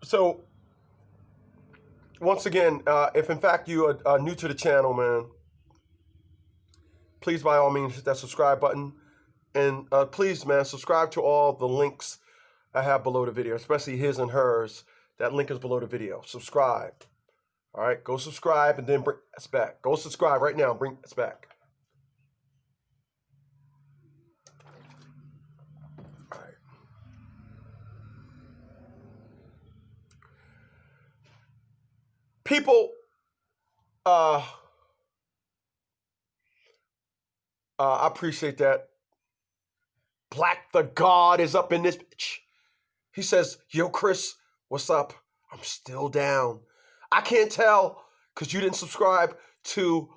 So once again, if in fact you are new to the channel, man, please by all means hit that subscribe button. And please, man, subscribe to all the links I have below the video, especially his and hers. That link is below the video. Subscribe. All right, go subscribe and then bring us back. Go subscribe right now and bring us back. All right. People, I appreciate that. Black the God is up in this bitch. He says, yo, Chris, what's up? I'm still down. I can't tell because you didn't subscribe to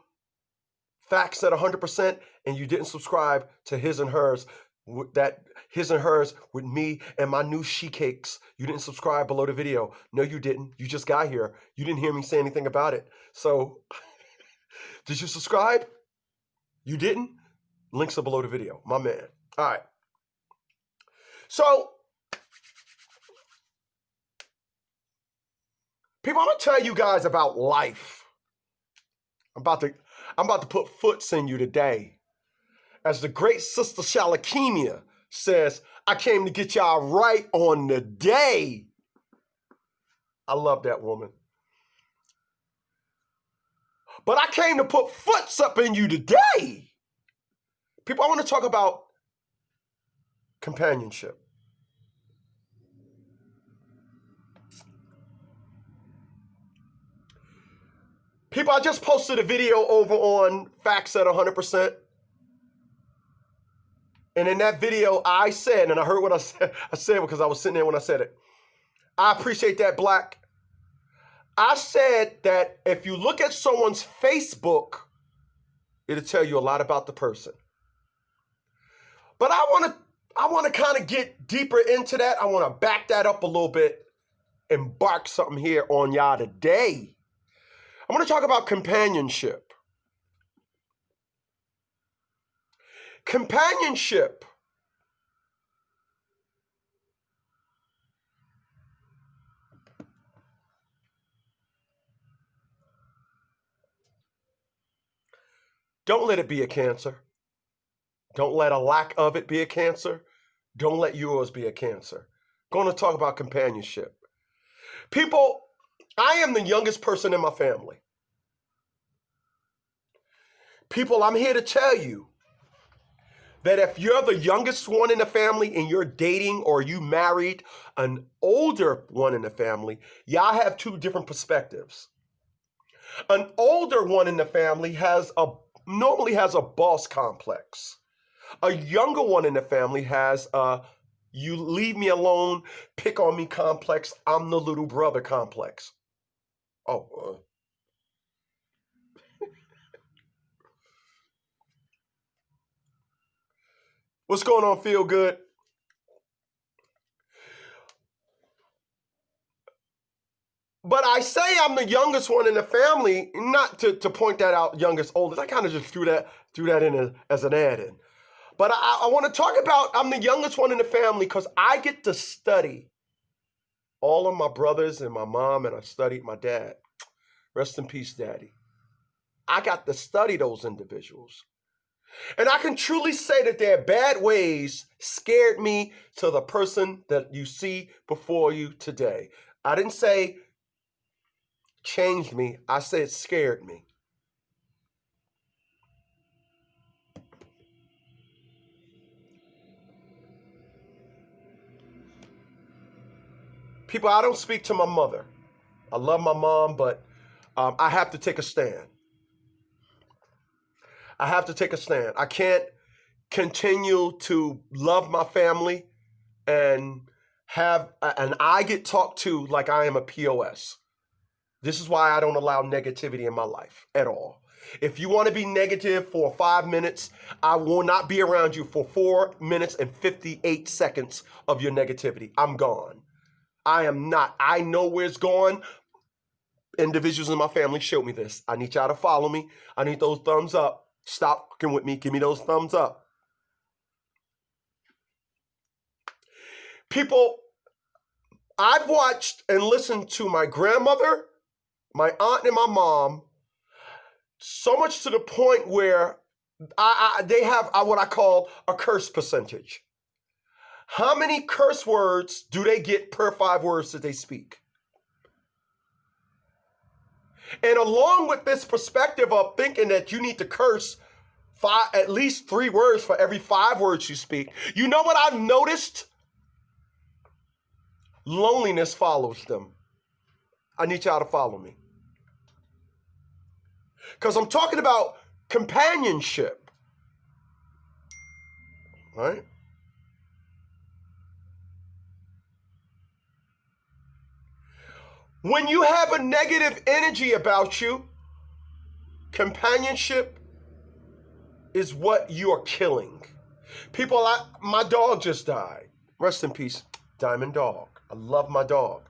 Facts at 100% and you didn't subscribe to his and hers. That his and hers with me and my new she cakes. You didn't subscribe below the video. No, you didn't. You just got here. You didn't hear me say anything about it. So, did you subscribe? You didn't? Links are below the video. My man. All right. So, people, I'm going to tell you guys about life. I'm about to put foots in you today. As the great Sister Shalakemia says, I came to get y'all right on the day. I love that woman. But I came to put foots up in you today. People, I want to talk about companionship. People, I just posted a video over on Facts at 100%. And in that video, I said, and I heard what I said because I was sitting there when I said it. I appreciate that, Black. I said that if you look at someone's Facebook, it'll tell you a lot about the person. But I want to kind of get deeper into that. I want to back that up a little bit and bark something here on y'all today. I want to talk about companionship. Companionship. Don't let it be a cancer. Don't let a lack of it be a cancer. Don't let yours be a cancer. Going to talk about companionship. People, I am the youngest person in my family. People, I'm here to tell you that if you're the youngest one in the family and you're dating or you married an older one in the family, y'all have two different perspectives. An older one in the family normally has a boss complex. A younger one in the family has a you leave me alone, pick on me complex, I'm the little brother complex. Oh, what's going on, Feel Good? But I say I'm the youngest one in the family, not to point that out, youngest, oldest. I kind of just threw that in as an add-in. But I want to talk about I'm the youngest one in the family because I get to study all of my brothers and my mom, and I studied my dad. Rest in peace, Daddy. I got to study those individuals. And I can truly say that their bad ways scared me to the person that you see before you today. I didn't say changed me. I said scared me. People, I don't speak to my mother. I love my mom, but I have to take a stand. I have to take a stand. I can't continue to love my family and I get talked to like I am a POS. This is why I don't allow negativity in my life at all. If you want to be negative for 5 minutes, I will not be around you for 4 minutes and 58 seconds of your negativity. I'm gone. I am not. I know where it's going. Individuals in my family showed me this. I need y'all to follow me. I need those thumbs up. Stop fucking with me. Give me those thumbs up. People, I've watched and listened to my grandmother, my aunt, and my mom so much to the point where they have what I call a curse percentage. How many curse words do they get per 5 words that they speak? And along with this perspective of thinking that you need to curse at least 3 words for every 5 words you speak, you know what I've noticed? Loneliness follows them. I need y'all to follow me. Because I'm talking about companionship, right? When you have a negative energy about you, companionship is what you are killing. People, my dog just died. Rest in peace, Diamond Dog. I love my dog.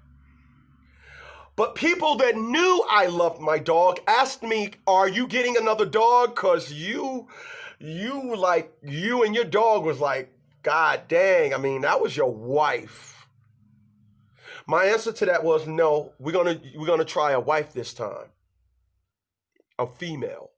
But people that knew I loved my dog asked me, are you getting another dog? Because you and your dog was like, God dang, I mean, that was your wife. My answer to that was no, we're gonna try a wife this time. A female.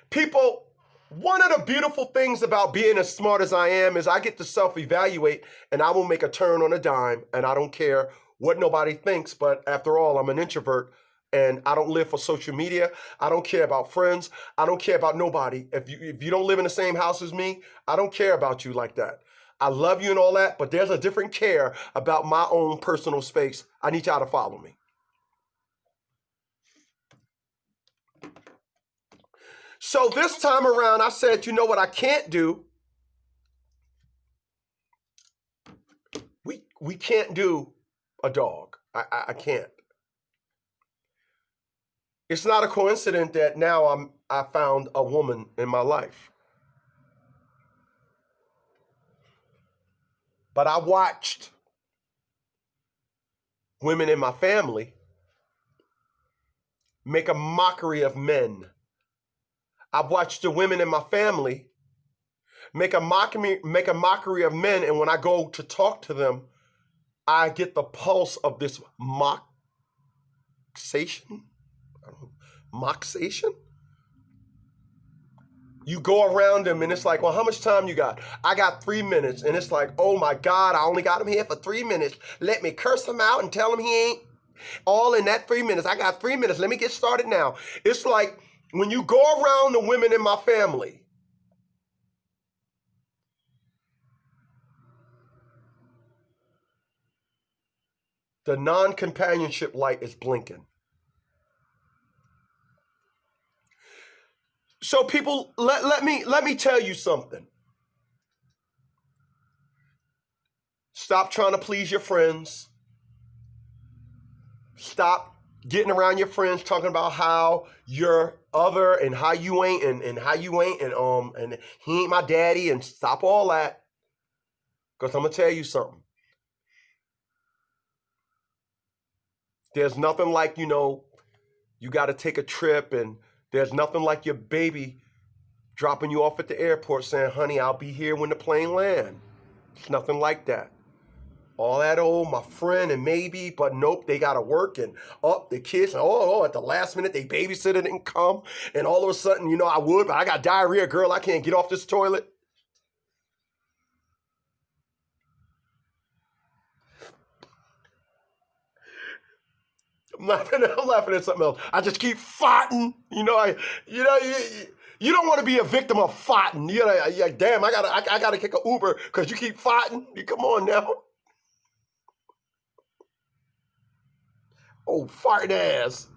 People, one of the beautiful things about being as smart as I am is I get to self-evaluate and I will make a turn on a dime and I don't care what nobody thinks, but after all, I'm an introvert and I don't live for social media. I don't care about friends. I don't care about nobody. If you don't live in the same house as me, I don't care about you like that. I love you and all that, but there's a different care about my own personal space. I need y'all to follow me. So this time around, I said, you know what I can't do? We can't do a dog. I can't. It's not a coincidence that now I found a woman in my life. But I watched women in my family make a mockery of men. I've watched the women in my family make a mockery of men, and when I go to talk to them, I get the pulse of this moxation. You go around them and it's like, well, how much time you got? I got 3 minutes. And it's like, oh my God, I only got him here for 3 minutes. Let me curse him out and tell him he ain't all in that 3 minutes. I got 3 minutes. Let me get started now. It's like when you go around the women in my family, the non-companionship light is blinking. So people, let me tell you something. Stop trying to please your friends. Stop getting around your friends talking about how you're other and how you ain't and how you ain't and he ain't my daddy, and stop all that. Because I'm gonna tell you something. There's nothing like, you got to take a trip, and there's nothing like your baby dropping you off at the airport saying, honey, I'll be here when the plane lands. It's nothing like that. All that, my friend and maybe, but nope, they got to work, and the kids, at the last minute, they babysitter didn't come, and all of a sudden, I would, but I got diarrhea, girl, I can't get off this toilet. I'm laughing at something else. I just keep fighting, you don't want to be a victim of fighting. Damn, I gotta kick an Uber because you keep fighting. Come on now. Oh, farting ass.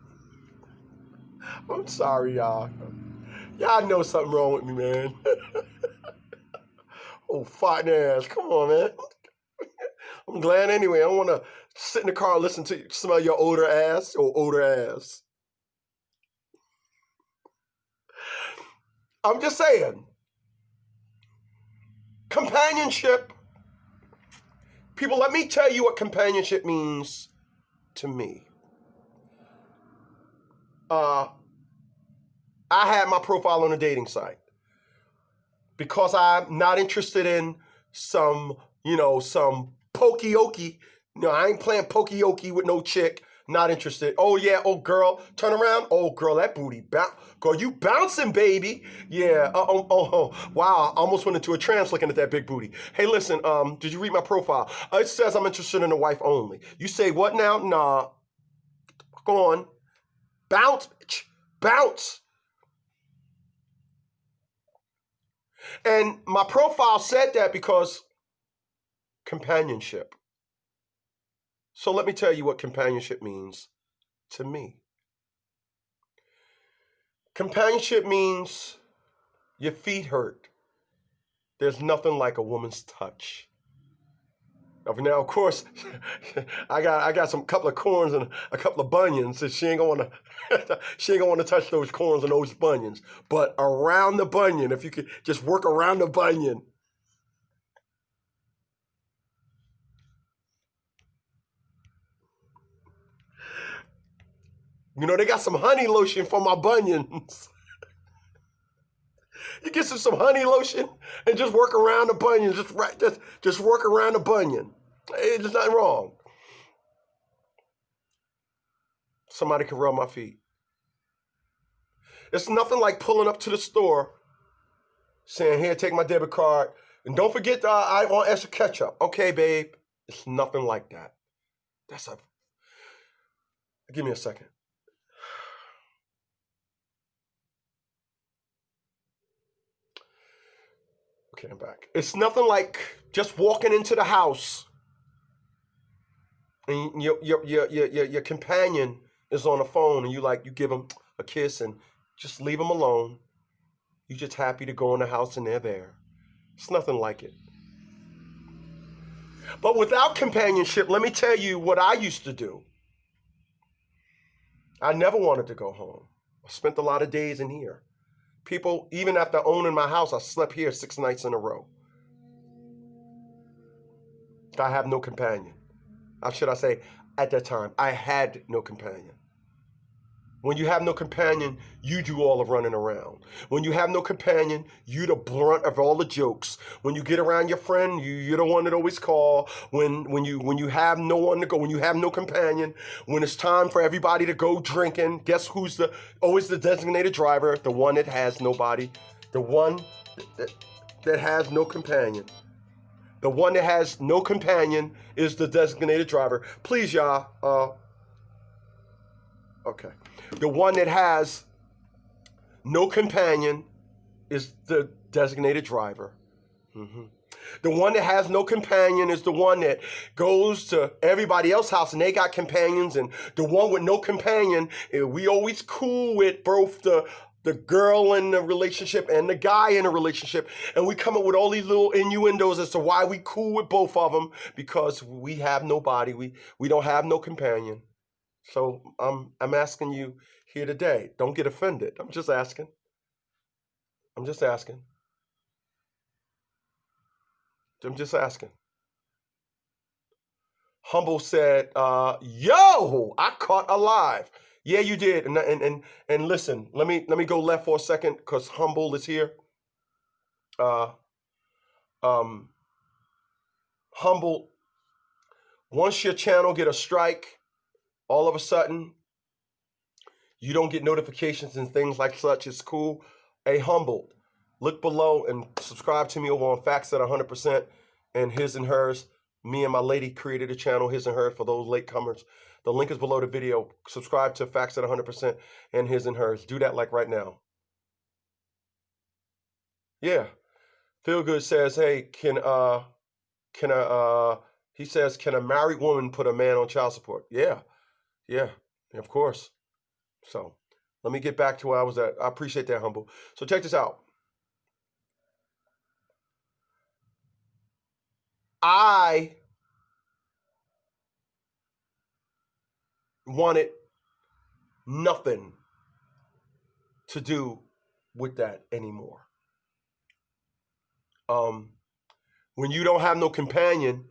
I'm sorry, y'all. Y'all know something wrong with me, man. Oh, farting ass. Come on, man. I'm glad anyway. I don't want to sit in the car and listen to you smell your odor ass. I'm just saying. Companionship. People, let me tell you what companionship means to me. I had my profile on a dating site because I'm not interested in some Pokey-okey. No, I ain't playing pokey-okey with no chick. Not interested. Oh, yeah. Oh, girl. Turn around. Oh, girl, that booty. Girl, you bouncing, baby. Yeah. Wow. I almost went into a trance looking at that big booty. Hey, listen, did you read my profile? It says I'm interested in a wife only. You say what now? Nah. Go on. Bounce. Bounce. And my profile said that because companionship. So let me tell you what companionship means to me. Companionship means your feet hurt. There's nothing like a woman's touch. Now, of course, I got some couple of corns and a couple of bunions, and she ain't gonna want to touch those corns and those bunions. But around the bunion, if you could just work around the bunion. You know, they got some honey lotion for my bunions. You get some honey lotion and just work around the bunion. Just work around the bunion. There's nothing wrong. Somebody can rub my feet. It's nothing like pulling up to the store, saying, "Here, take my debit card, and don't forget I want extra ketchup." Okay, babe. It's nothing like that. Give me a second. Okay, I'm back. It's nothing like just walking into the house and your companion is on the phone and you give them a kiss and just leave them alone. You're just happy to go in the house and they're there. It's nothing like it. But without companionship, let me tell you what I used to do. I never wanted to go home. I spent a lot of days in here. People, even after owning my house, I slept here 6 nights in a row. I have no companion. Or should I say, at that time, I had no companion. When you have no companion, you do all the running around. When you have no companion, you the brunt of all the jokes. When you get around your friend, you're the one that always call. When you have no one to go, when you have no companion, when it's time for everybody to go drinking, guess who's always the designated driver? The one that has nobody. The one that has no companion. The one that has no companion is the designated driver. Please, y'all. Okay. The one that has no companion is the designated driver. Mm-hmm. The one that has no companion is the one that goes to everybody else's house and they got companions. And the one with no companion, we always cool with both the girl in the relationship and the guy in the relationship. And we come up with all these little innuendos as to why we cool with both of them, because we have nobody. We don't have no companion. So I'm asking you here today, don't get offended. I'm just asking. I'm just asking. Humble said, yo, I caught alive. Yeah, you did. And listen, let me go left for a second because Humble is here. Humble, once your channel get a strike, all of a sudden, you don't get notifications and things like such. It's cool. Hey, Humble, look below and subscribe to me over on Facts at 100% and His and Hers. Me and my lady created a channel, His and Hers, for those latecomers. The link is below the video. Subscribe to Facts at 100% and His and Hers. Do that like right now. Yeah. Feel Good says, hey, he says, can a married woman put a man on child support? Yeah, of course. So let me get back to where I was at. I appreciate that, Humble. So check this out. I wanted nothing to do with that anymore. When you don't have no companion,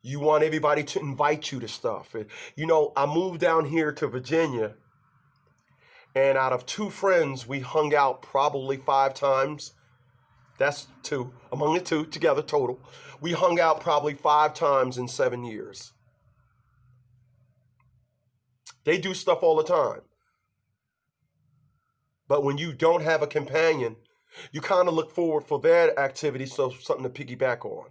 you want everybody to invite you to stuff. You know, I moved down here to Virginia, and out of 2 friends, we hung out probably 5 times. That's two. Among the two together total. We hung out probably 5 times in 7 years. They do stuff all the time. But when you don't have a companion, you kind of look forward for their activity, so something to piggyback on.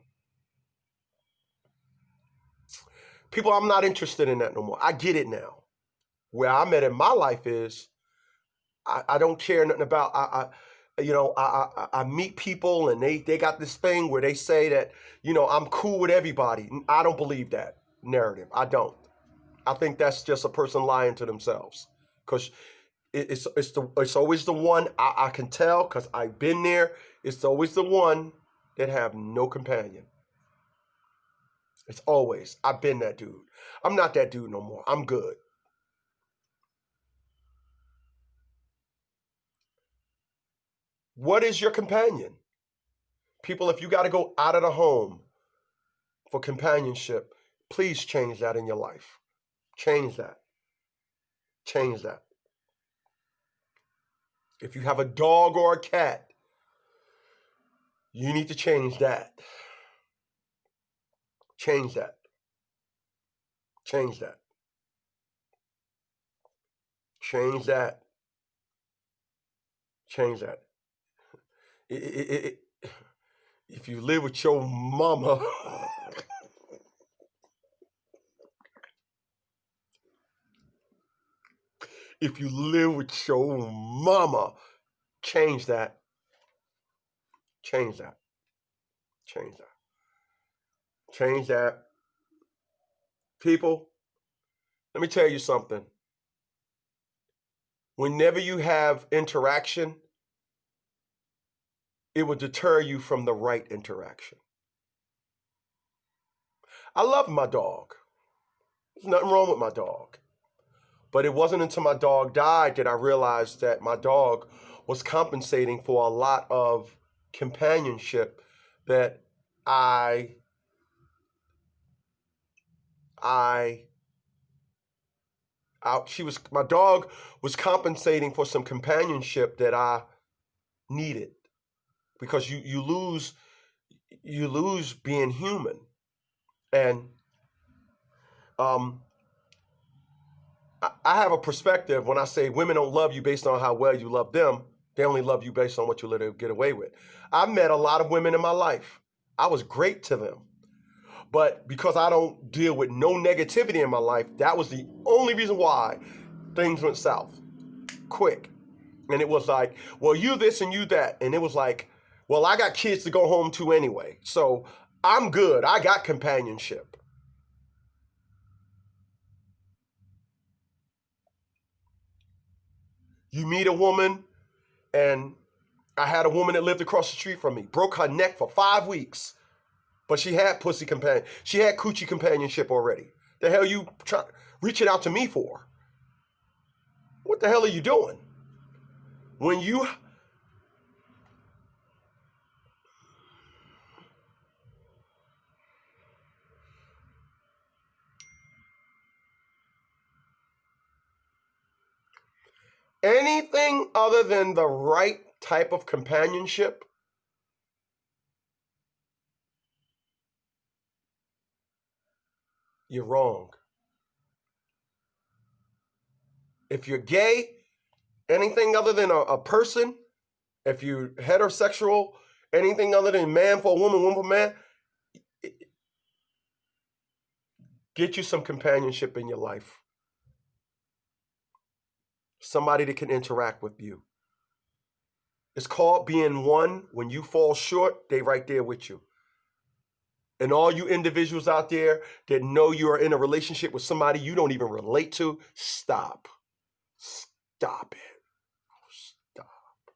People, I'm not interested in that no more. I get it now. Where I'm at in my life is I don't care nothing about I meet people and they got this thing where they say that, I'm cool with everybody. I don't believe that narrative. I don't. I think that's just a person lying to themselves, because it's always the one I can tell, because I've been there. It's always the one that have no companion. It's always, I've been that dude. I'm not that dude no more. I'm good. What is your companion? People, if you got to go out of the home for companionship, please change that in your life. Change that. Change that. If you have a dog or a cat, you need to change that. Change that. Change that. Change that. Change that. If you live with your mama, if you live with your mama, change that. Change that. Change that. Change that. People, let me tell you something. Whenever you have interaction, it will deter you from the right interaction. I love my dog. There's nothing wrong with my dog. But it wasn't until my dog died that I realized that my dog was compensating for a lot of companionship that my dog was compensating for some companionship that I needed, because you lose being human. And I have a perspective when I say women don't love you based on how well you love them. They only love you based on what you let them get away with. I've met a lot of women in my life. I was great to them. But because I don't deal with no negativity in my life, that was the only reason why things went south quick. And it was like, well, you this and you that. And it was like, well, I got kids to go home to anyway, so I'm good. I got companionship. You meet a woman, and I had a woman that lived across the street from me, broke her neck for 5 weeks, but she had she had coochie companionship already. The hell you reaching out to me for? What the hell are you doing? When you anything other than the right type of companionship, you're wrong. If you're gay, anything other than a person, if you're heterosexual, anything other than man for a woman, woman for a man, get you some companionship in your life. Somebody that can interact with you. It's called being one. When you fall short, they right there with you. And all you individuals out there that know you are in a relationship with somebody you don't even relate to, stop. Stop it. Stop.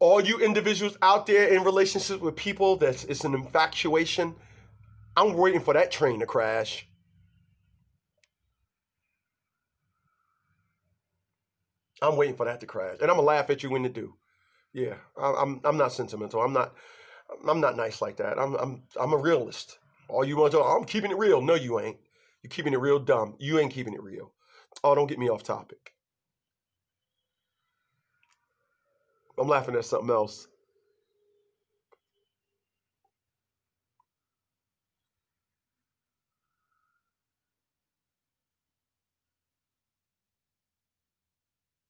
All you individuals out there in relationships with people that it's an infatuation, I'm waiting for that train to crash. I'm waiting for that to crash. And I'm going to laugh at you when it do. Yeah, I'm not sentimental. I'm not nice like that. I'm a realist. All you want to do, I'm keeping it real. No, you ain't. You're keeping it real dumb. You ain't keeping it real. Oh, don't get me off topic. I'm laughing at something else.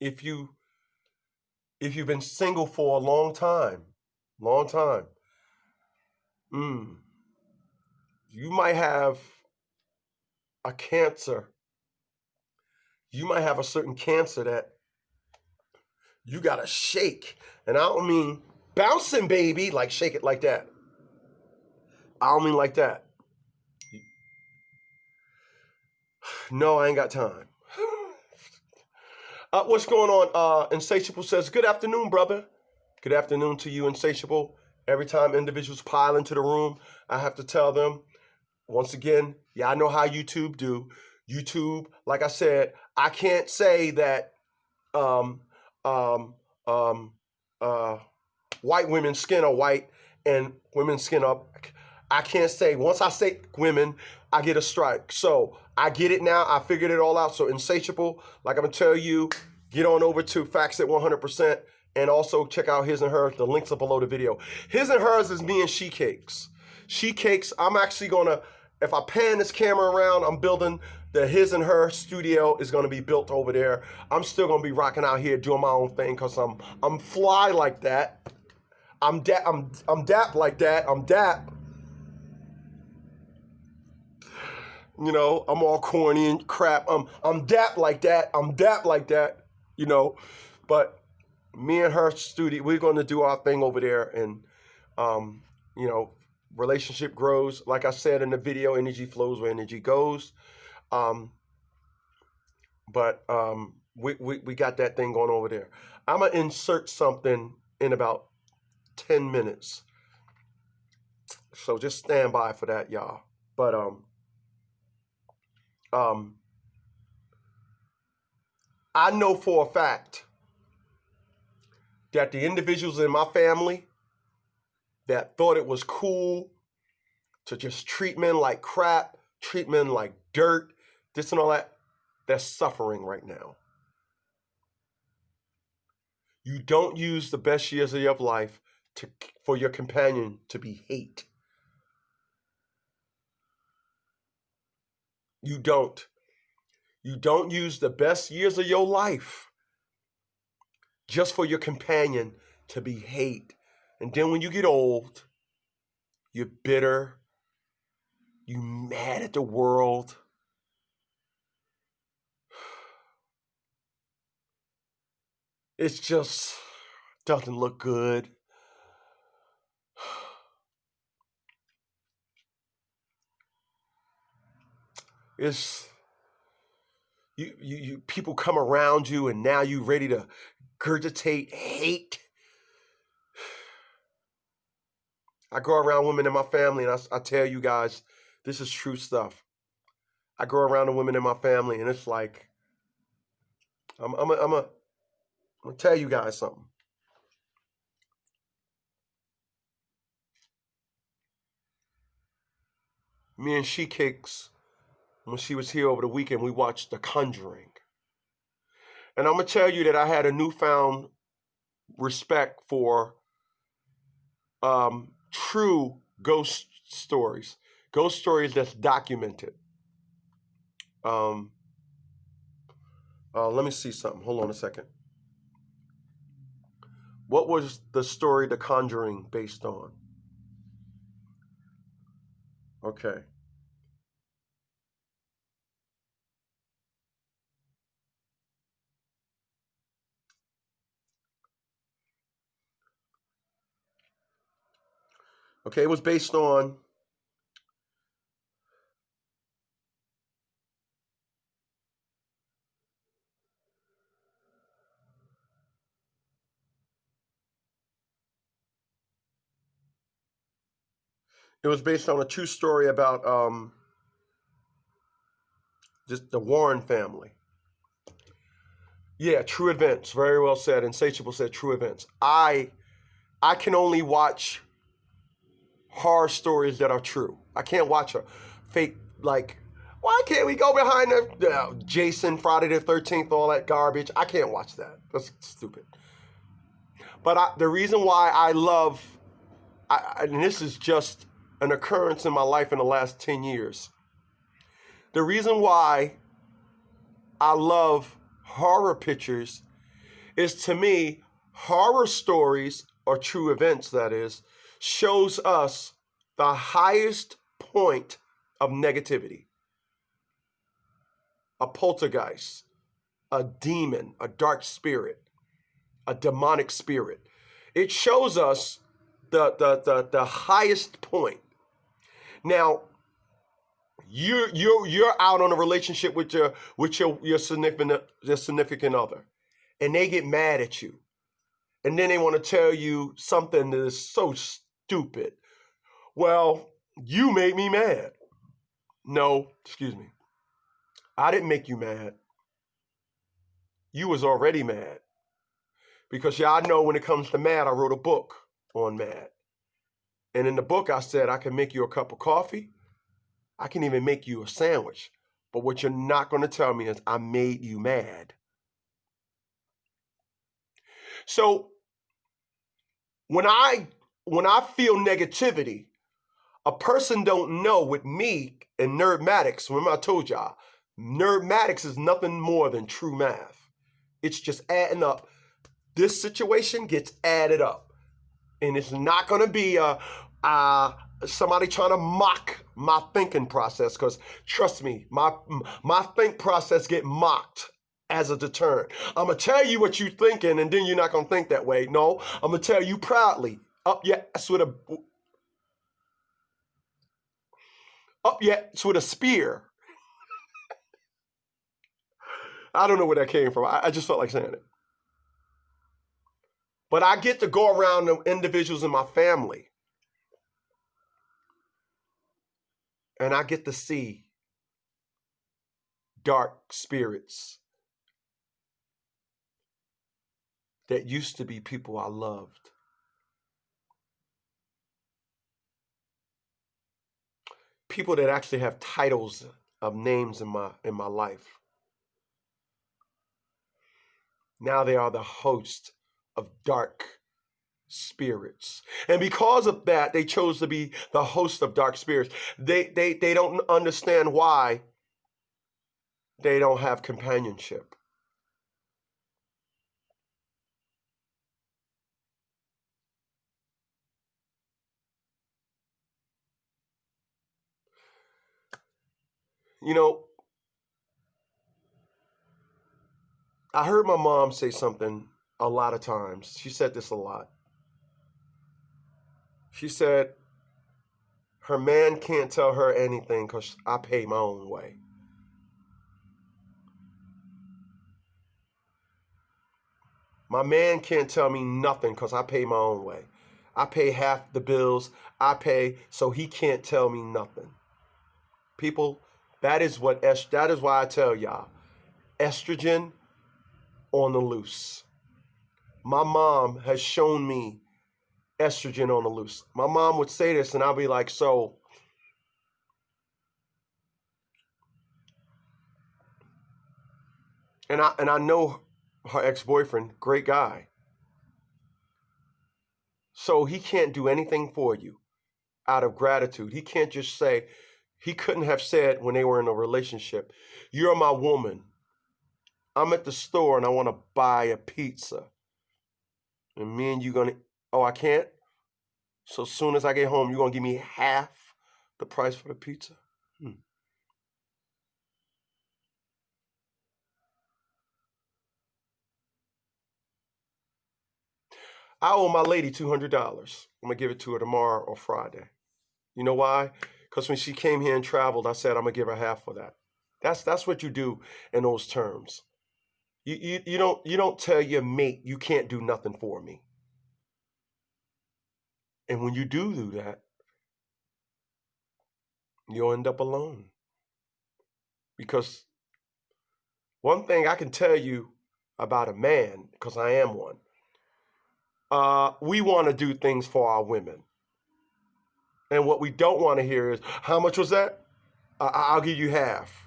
If you've been single for a long time, mm, you might have a cancer. You might have a certain cancer that you gotta shake. And I don't mean bouncing, baby, like shake it like that. I don't mean like that. No, I ain't got time. What's going on? Insatiable says, good afternoon, brother. Good afternoon to you, Insatiable. Every time individuals pile into the room, I have to tell them, once again, yeah, I know how YouTube do. YouTube, like I said, I can't say that um, um, um, white women's skin are white and women's skin are. I can't say, once I say women, I get a strike. So I get it now. I figured it all out. So Insatiable, like I'm going to tell you, get on over to Facts at 100% and also check out His and Hers. The links are below the video. His and Hers is me and She Cakes. She Cakes, I'm actually going to, if I pan this camera around, I'm building the His and Her studio is going to be built over there. I'm still going to be rocking out here doing my own thing because I'm fly like that. I'm dap like that. I'm dap. You know, I'm all corny and crap. I'm dap like that. I'm dap like that. You know, but me and her studio, we're going to do our thing over there, and you know, relationship grows. Like I said in the video, energy flows where energy goes. But we got that thing going over there. I'm gonna insert something in about 10 minutes. So just stand by for that, y'all. But I know for a fact that the individuals in my family that thought it was cool to just treat men like crap, treat men like dirt, this and all that, they're suffering right now. You don't use the best years of your life for your companion to be hate. You don't. You don't use the best years of your life just for your companion to be hate. And then when you get old, you're bitter, you mad at the world. It's just doesn't look good. It's you people come around you and now you ready to regurgitate hate. I go around women in my family and I tell you guys, this is true stuff. I go around the women in my family and it's like, I'm gonna tell you guys something. Me and She Cakes, when she was here over the weekend, we watched The Conjuring. And I'm gonna tell you that I had a newfound respect for true ghost stories that's documented. Let me see something. Hold on a second. What was the story The Conjuring based on? Okay. Okay, it was based on a true story about just the Warren family. Yeah, true events. Very well said. Insatiable said true events. I can only watch horror stories that are true. I can't watch a fake, like, why can't we go behind the Jason, Friday the 13th, all that garbage? I can't watch that. That's stupid. But the reason why I love, and this is just an occurrence in my life in the last 10 years. The reason why I love horror pictures is, to me, horror stories, or true events that is, shows us the highest point of negativity. A poltergeist, a demon, a dark spirit, a demonic spirit. It shows us the highest point. Now, you're out on a relationship with your significant other, and they get mad at you, and then they want to tell you something that is so stupid. Well, you made me mad. No, excuse me. I didn't make you mad. You was already mad. Because y'all know, when it comes to mad, I wrote a book on mad. And in the book, I said I can make you a cup of coffee. I can even make you a sandwich. But what you're not going to tell me is I made you mad. So when I feel negativity, a person don't know. With me and Nerdmatics, remember I told y'all, Nerdmatics is nothing more than true math. It's just adding up. This situation gets added up. And it's not going to be somebody trying to mock my thinking process, because trust me, my think process get mocked as a deterrent. I'm going to tell you what you're thinking, and then you're not going to think that way. No, I'm going to tell you proudly, up your ass with a spear. I don't know where that came from. I just felt like saying it. But I get to go around the individuals in my family, and I get to see dark spirits that used to be people I loved. People that actually have titles of names in my life. Now they are the host of dark spirits. And because of that, they chose to be the host of dark spirits. They don't understand why they don't have companionship. You know, I heard my mom say something a lot of times. She said this a lot. She said her man can't tell her anything because I pay my own way. My man can't tell me nothing because I pay my own way. I pay half the bills. I pay, so he can't tell me nothing. People, that is why I tell y'all, estrogen on the loose. My mom has shown me estrogen on the loose. My mom would say this, and I'll be like, so. And I know her ex-boyfriend, great guy. So he can't do anything for you out of gratitude. He can't just say, he couldn't have said when they were in a relationship, you're my woman. I'm at the store and I want to buy a pizza. And me and you gonna, oh, I can't? So as soon as I get home, you're gonna give me half the price for the pizza? I owe my lady $200. I'm gonna give it to her tomorrow or Friday. You know why? Because when she came here and traveled, I said I'm gonna give her half for that. That's what you do in those terms. You don't tell your mate you can't do nothing for me. And when you do that, you'll end up alone. Because one thing I can tell you about a man, because I am one, we want to do things for our women. And what we don't want to hear is, how much was that? I'll give you half.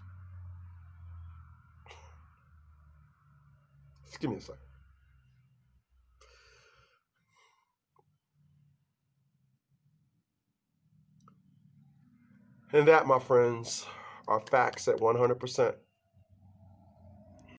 Just give me a second. And that, my friends, are facts at 100%.